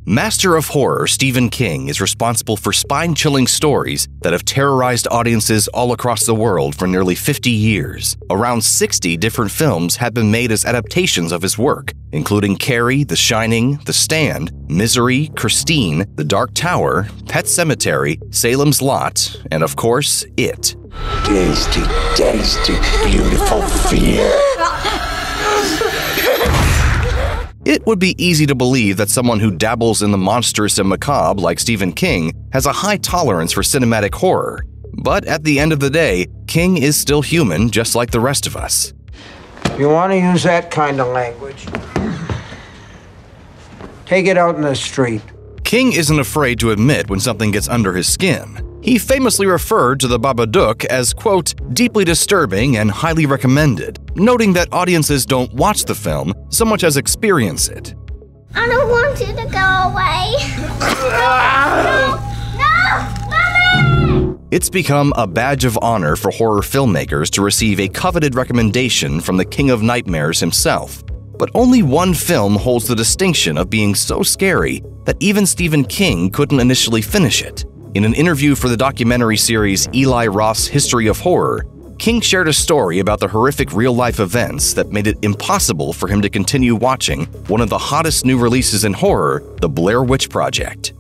Master of horror Stephen King is responsible for spine-chilling stories that have terrorized audiences all across the world for nearly 50 years. Around 60 different films have been made as adaptations of his work, including Carrie, The Shining, The Stand, Misery, Christine, The Dark Tower, Pet Sematary, Salem's Lot, and of course, It. Tasty, tasty, beautiful fear. It would be easy to believe that someone who dabbles in the monstrous and macabre like Stephen King has a high tolerance for cinematic horror. But at the end of the day, King is still human just like the rest of us. You want to use that kind of language? Take it out in the street. King isn't afraid to admit when something gets under his skin. He famously referred to the Babadook as, quote, deeply disturbing and highly recommended, noting that audiences don't watch the film so much as experience it. I don't want you to go away. No! Mommy! It's become a badge of honor for horror filmmakers to receive a coveted recommendation from the King of Nightmares himself. But only one film holds the distinction of being so scary that even Stephen King couldn't initially finish it. In an interview for the documentary series Eli Roth's History of Horror, King shared a story about the horrific real-life events that made it impossible for him to continue watching one of the hottest new releases in horror, The Blair Witch Project.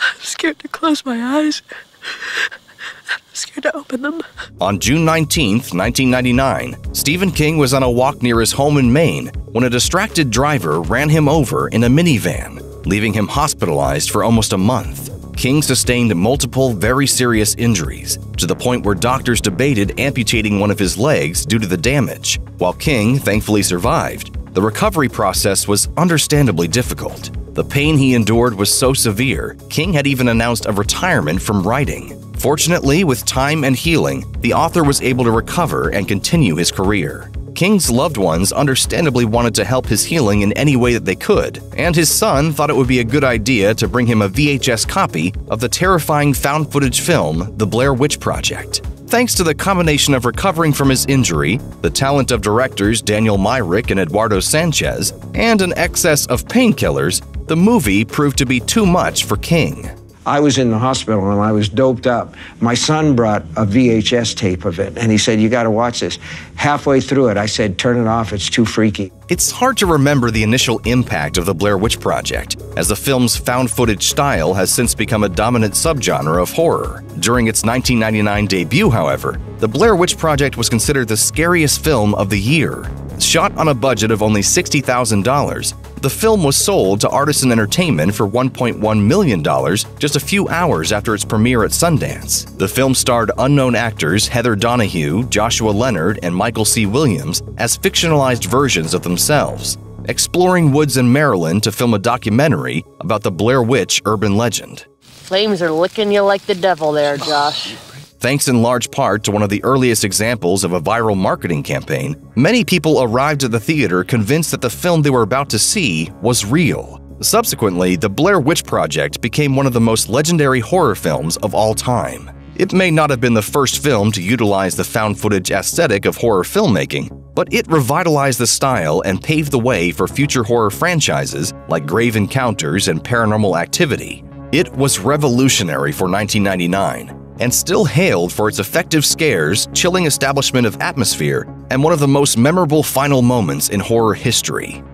I'm scared to close my eyes. I'm scared to open them. On June 19, 1999, Stephen King was on a walk near his home in Maine when a distracted driver ran him over in a minivan, leaving him hospitalized for almost a month. King sustained multiple very serious injuries, to the point where doctors debated amputating one of his legs due to the damage. While King thankfully survived, the recovery process was understandably difficult. The pain he endured was so severe, King had even announced a retirement from writing. Fortunately, with time and healing, the author was able to recover and continue his career. King's loved ones understandably wanted to help his healing in any way that they could, and his son thought it would be a good idea to bring him a VHS copy of the terrifying found-footage film, The Blair Witch Project. Thanks to the combination of recovering from his injury, the talent of directors Daniel Myrick and Eduardo Sanchez, and an excess of painkillers, the movie proved to be too much for King. I was in the hospital and I was doped up. My son brought a VHS tape of it and he said, you got to watch this. Halfway through it, I said, turn it off, it's too freaky. It's hard to remember the initial impact of the Blair Witch Project, as the film's found-footage style has since become a dominant subgenre of horror. During its 1999 debut, however, the Blair Witch Project was considered the scariest film of the year. Shot on a budget of only $60,000, the film was sold to Artisan Entertainment for $1.1 million just a few hours after its premiere at Sundance. The film starred unknown actors Heather Donahue, Joshua Leonard, and Michael C. Williams as fictionalized versions of themselves, exploring woods in Maryland to film a documentary about the Blair Witch urban legend. Flames are licking you like the devil there, Josh. Thanks in large part to one of the earliest examples of a viral marketing campaign, many people arrived at the theater convinced that the film they were about to see was real. Subsequently, The Blair Witch Project became one of the most legendary horror films of all time. It may not have been the first film to utilize the found-footage aesthetic of horror filmmaking, but it revitalized the style and paved the way for future horror franchises like Grave Encounters and Paranormal Activity. It was revolutionary for 1999, and still hailed for its effective scares, chilling establishment of atmosphere, and one of the most memorable final moments in horror history.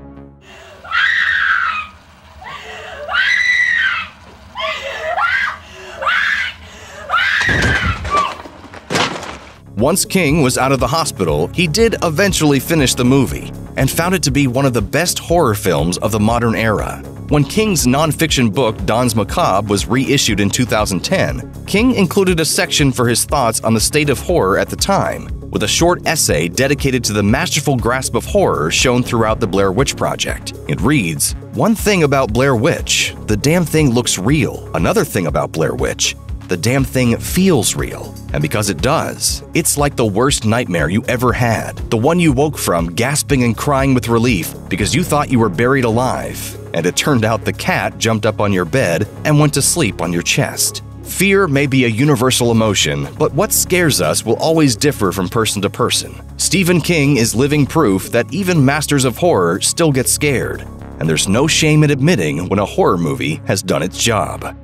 Once King was out of the hospital, he did eventually finish the movie, and found it to be one of the best horror films of the modern era. When King's non-fiction book Danse Macabre was reissued in 2010, King included a section for his thoughts on the state of horror at the time, with a short essay dedicated to the masterful grasp of horror shown throughout the Blair Witch Project. It reads, "One thing about Blair Witch, the damn thing looks real. Another thing about Blair Witch, the damn thing feels real. And because it does, it's like the worst nightmare you ever had. The one you woke from gasping and crying with relief because you thought you were buried alive, and it turned out the cat jumped up on your bed and went to sleep on your chest." Fear may be a universal emotion, but what scares us will always differ from person to person. Stephen King is living proof that even masters of horror still get scared. and there's no shame in admitting when a horror movie has done its job.